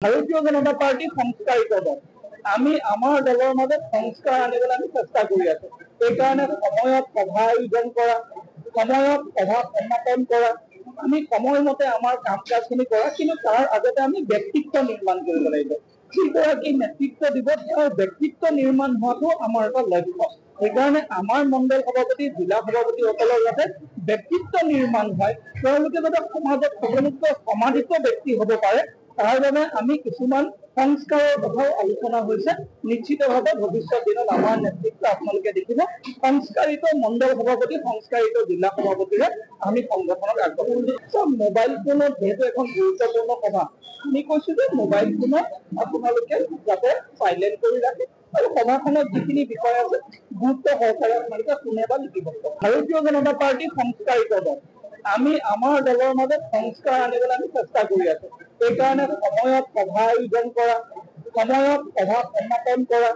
ভাৰতীয় জনতা পাৰ্টি সংস্কাৰিত দল। আমি আমাৰ দলৰ মাজত সংস্কাৰ আনিবলৈ আমি চেষ্টা কৰি আছো। সেইকাৰণে সময়ত সভা আয়োজন কৰা, সময়ত সভা সমাপন কৰা, আমি সময়মতে আমাৰ কাম কাজখিনি কৰা, কিন্তু তাৰ আগতে আমি ব্যক্তিত্ব নিৰ্মাণ কৰিব লাগিব। যিগৰাকী নেতৃত্ব দিব তেওঁৰ ব্যক্তিত্ব নিৰ্মাণ হোৱাটো আমাৰ এটা লক্ষ্য। সেইকাৰণে আমাৰ মণ্ডল সভাপতি, জিলা সভাপতিসকলৰ যাতে ব্যক্তিত্ব নিৰ্মাণ হয়, তেওঁলোকে যাতে সমাজত সকলোতকৈ সমাধিত ব্যক্তি হ'ব পাৰে, তাৰ বাবে আমি কিছুমান সংস্কাৰৰ কথাও আলোচনা হৈছে। নিশ্চিতভাৱে ভৱিষ্যত দিনত আমাৰ নেতৃত্ব আপোনালোকে দেখিব সংস্কাৰিত মণ্ডল সভাপতি, সংস্কাৰিত জিলা সভাপতিৰে আমি সংগঠনক আগবঢ়াম। মোবাইল ফোনত যিহেতু এখন গুৰুত্বপূৰ্ণ সভা, আমি কৈছো যে মোবাইল ফোনত আপোনালোকে যাতে চাইলেণ্ট কৰি ৰাখে আৰু সভাখনত যিখিনি বিষয় আছে গুৰুত্ব সহকাৰে আপোনালোকে শুনে বা লিখিব। ভাৰতীয় জনতা পাৰ্টি সংস্কাৰিত দল। আমি আমাৰ দলৰ মাজত সংস্কাৰ আনিবলৈ আমি চেষ্টা কৰি আছো। সেইকাৰণে সময়ত সভা আয়োজন কৰা, সময়ত সভা সমাপন কৰা,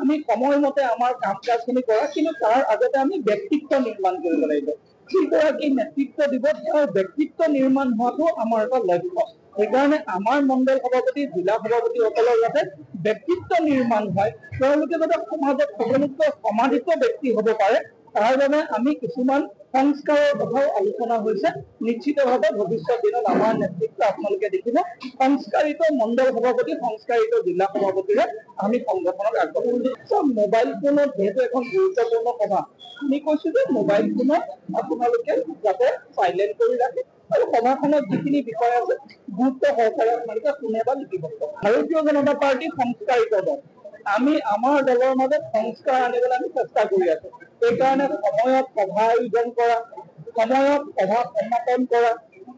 আমি সময়মতে আমাৰ কাম কাজখিনি কৰা, কিন্তু তাৰ আগতে আমি ব্যক্তিত্ব নিৰ্মাণ কৰিব লাগিব। যিগৰাকী নেতৃত্ব দিব তেওঁৰ ব্যক্তিত্ব নিৰ্মাণ হোৱাটো আমাৰ এটা লক্ষ্য। সেইকাৰণে আমাৰ মণ্ডল সভাপতি, জিলা সভাপতিসকলৰ যাতে ব্যক্তিত্ব নিৰ্মাণ হয়, তেওঁলোকে যাতে সমাজত সকলোতকৈ সমাধিত ব্যক্তি হ'ব পাৰে, তাৰ বাবে আমি কিছুমান সংস্কাৰৰ কথাও আলোচনা হৈছে। নিশ্চিতভাৱে ভৱিষ্যত দিনত আমাৰ নেতৃত্ব আপোনালোকে দেখিব সংস্কাৰিত মণ্ডল সভাপতি, সংস্কাৰিত জিলা সভাপতিৰে আমি সংগঠনক আগবঢ়াম। মোবাইল ফোনত যিহেতু এখন গুৰুত্বপূৰ্ণ সভা, আমি কৈছো যে মোবাইল ফোনত আপোনালোকে যাতে চাইলেণ্ট কৰি ৰাখে আৰু সভাখনত যিখিনি বিষয় আছে গুৰুত্ব সহকাৰে আপোনালোকে শুনে বা লিখিব। ভাৰতীয় জনতা পাৰ্টি সংস্কাৰিত দল। আমি আমাৰ দলৰ মাজত সংস্কাৰ আনিবলৈ আমি চেষ্টা কৰি আছো। সেইকাৰণে সময়ত সভা আয়োজন কৰা, সময়ত সভা সমাপন কৰা,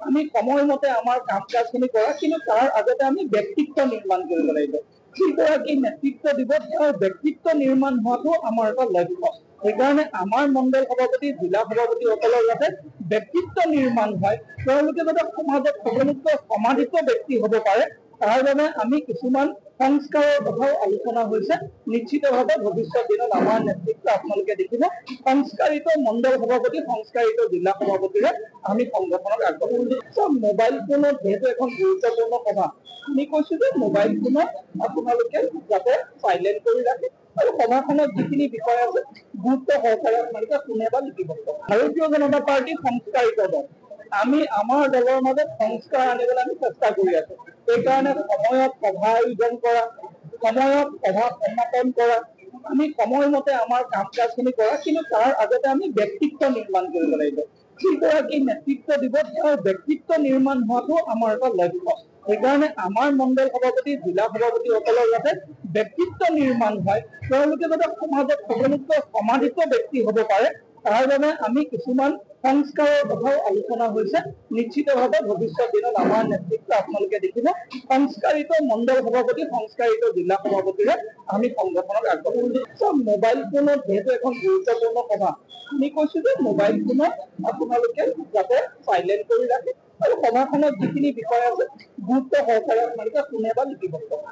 আমি সময়মতে আমাৰ কাম কাজখিনি কৰা, কিন্তু তাৰ আগতে আমি ব্যক্তিত্ব নিৰ্মাণ কৰিব লাগিব। যিগৰাকী নেতৃত্ব দিব তেওঁৰ ব্যক্তিত্ব নিৰ্মাণ হোৱাটো আমাৰ এটা লক্ষ্য। সেইকাৰণে আমাৰ মণ্ডল সভাপতি, জিলা সভাপতিসকলৰ যাতে ব্যক্তিত্ব নিৰ্মাণ হয়, তেওঁলোকে যাতে সমাজত সকলোতকৈ সমাধিত ব্যক্তি হ'ব পাৰে, তাৰ বাবে আমি কিছুমান সংস্কাৰৰ কথাও আলোচনা হৈছে। নিশ্চিতভাৱে ভৱিষ্যত দিনত আমাৰ নেতৃত্ব আপোনালোকে দেখিব সংস্কাৰিত মণ্ডল সভাপতি, সংস্কাৰিত জিলা সভাপতিৰে আমি সংগঠনক আগবঢ়াম। মোবাইল ফোনত যিহেতু এখন গুৰুত্বপূৰ্ণ সভা, আমি কৈছো যে মোবাইল ফোনত আপোনালোকে যাতে চাইলেণ্ট কৰি ৰাখে আৰু সভাখনত যিখিনি বিষয় আছে গুৰুত্ব সহকাৰে আপোনালোকে শুনে বা লিখিব। ভাৰতীয় জনতা পাৰ্টি সংস্কাৰিত দল। আমি আমাৰ দলৰ মাজত সংস্কাৰ আনিবলৈ আমি চেষ্টা কৰি আছো। সেইকাৰণে সময়ত সভা আয়োজন কৰা, সময়ত সভা সমাপন কৰা, আমি সময়মতে আমাৰ কাম কাজখিনি কৰা, কিন্তু তাৰ আগতে আমি ব্যক্তিত্ব নিৰ্মাণ কৰিব লাগিব। যিগৰাকী নেতৃত্ব দিব তেওঁৰ ব্যক্তিত্ব নিৰ্মাণ হোৱাটো আমাৰ এটা লক্ষ্য। সেইকাৰণে আমাৰ মণ্ডল সভাপতি, জিলা সভাপতিসকলৰ যাতে ব্যক্তিত্ব নিৰ্মাণ হয়, তেওঁলোকে যাতে সমাজত সকলোতকৈ সমাধিত ব্যক্তি হ'ব পাৰে, তাৰ বাবে আমি কিছুমান সংস্কাৰৰ কথাও আলোচনা হৈছে। নিশ্চিতভাৱে ভৱিষ্যত দিনত আমাৰ নেতৃত্ব আপোনালোকে দেখিব সংস্কাৰিত মণ্ডল সভাপতি, সংস্কাৰিত জিলা সভাপতিৰে আমি সংগঠনক আগবঢ়াম। মোবাইল ফোনত যিহেতু এখন গুৰুত্বপূৰ্ণ সভা, আমি কৈছো যে মোবাইল ফোনত আপোনালোকে যাতে চাইলেণ্ট কৰি ৰাখে আৰু সভাখনত যিখিনি বিষয় আছে গুৰুত্ব সহকাৰে আপোনালোকে শুনে বা লিখিব।